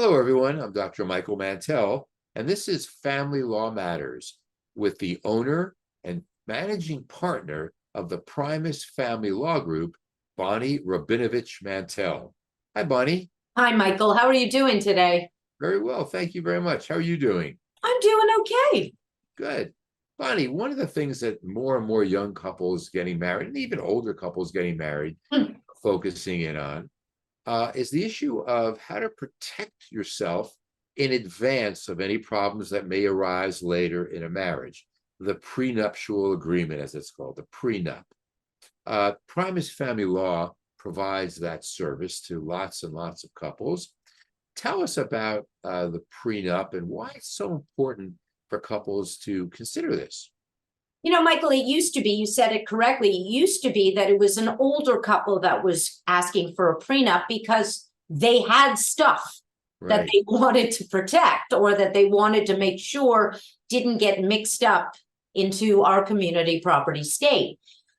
Hello, everyone. I'm Dr. Michael Mantell, and this is Family Law Matters with the owner and managing partner of the Primus Family Law Group, Bonnie Rabinovich Mantell. Hi, Bonnie. Hi, Michael. How are you doing today? Very well. Thank you very much. How are you doing? I'm doing okay. Good. Bonnie, one of the things that more and more young couples getting married, and even older couples getting married, focusing in on, is the issue of how to protect yourself in advance of any problems that may arise later in a marriage. The prenuptial agreement, as it's called, the prenup. Primus Family Law provides that service to lots and lots of couples. Tell us about the prenup and why it's so important for couples to consider this. You know, Michael, it used to be, you said it correctly, it used to be that it was an older couple that was asking for a prenup because they had stuff that they wanted to protect or that they wanted to make sure didn't get mixed up into our community property state.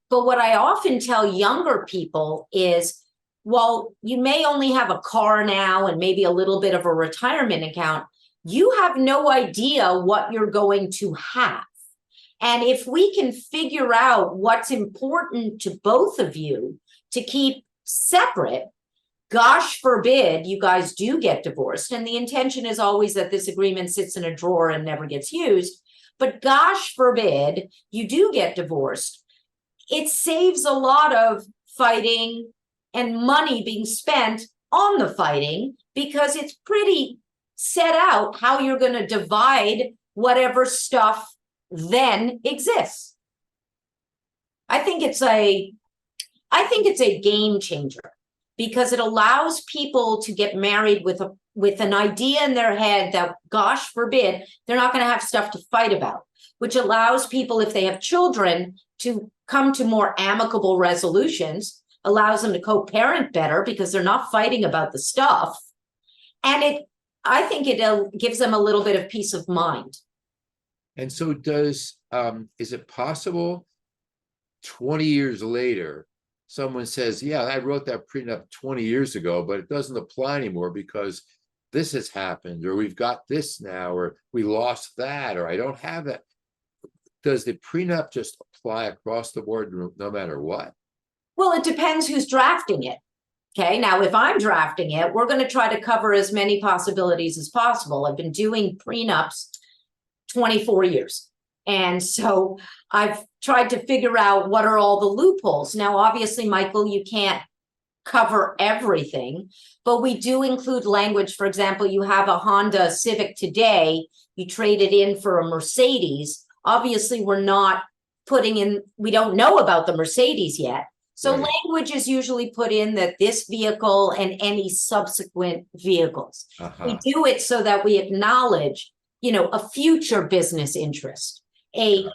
But what I often tell younger people is, well, you may only have a car now and maybe a little bit of a retirement account. You have no idea what you're going to have. And if we can figure out what's important to both of you to keep separate, gosh forbid you guys do get divorced. And the intention is always that this agreement sits in a drawer and never gets used. But gosh forbid you do get divorced. It saves a lot of fighting and money being spent on the fighting because it's pretty set out how you're going to divide whatever stuff then exists. I think it's a game changer because it allows people to get married with an idea in their head that, gosh forbid, they're not going to have stuff to fight about, which allows people, if they have children, to come to more amicable resolutions, allows them to co-parent better because they're not fighting about the stuff. And I think it gives them a little bit of peace of mind. And so is it possible 20 years later, someone says, yeah, I wrote that prenup 20 years ago, but it doesn't apply anymore because this has happened, or we've got this now, or we lost that, or I don't have that. Does the prenup just apply across the board no matter what? Well, it depends who's drafting it. Okay, now if I'm drafting it, we're going to try to cover as many possibilities as possible. I've been doing prenups 24 years. And so I've tried to figure out what are all the loopholes. Now, obviously, Michael, you can't cover everything, but we do include language. For example, you have a Honda Civic today, you trade it in for a Mercedes. Obviously, we're not putting in, we don't know about the Mercedes yet. So language is usually put in that this vehicle and any subsequent vehicles. We do it so that we acknowledge, you know, a future business interest, a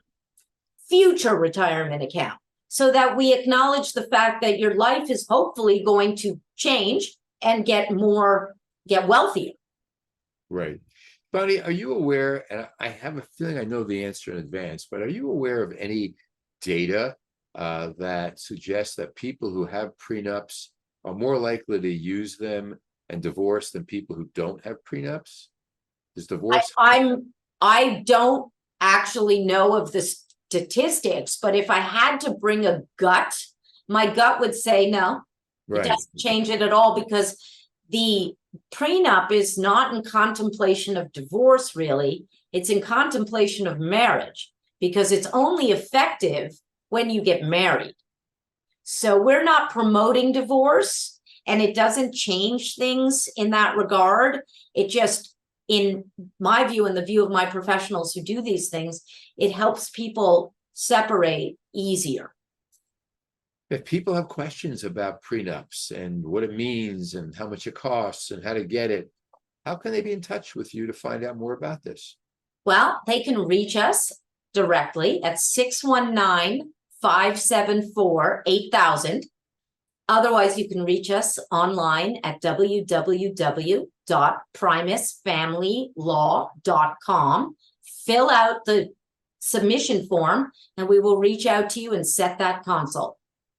future retirement account, so that we acknowledge the fact that your life is hopefully going to change and get wealthier. Right. Bonnie, are you aware, and I have a feeling I know the answer in advance, but are you aware of any data that suggests that people who have prenups are more likely to use them and divorce than people who don't have prenups? Is divorce? I don't actually know of the statistics, but if I had to bring a gut, my gut would say no. It doesn't change it at all because the prenup is not in contemplation of divorce, really. It's in contemplation of marriage because it's only effective when you get married. So we're not promoting divorce, and it doesn't change things in that regard. It just, in my view and the view of my professionals who do these things, it helps people separate easier. If people have questions about prenups and what it means and how much it costs and how to get it, how can they be in touch with you to find out more about this? Well, they can reach us directly at 619-574-8000. Otherwise, you can reach us online at www.primusfamilylaw.com. Fill out the submission form, and we will reach out to you and set that consult.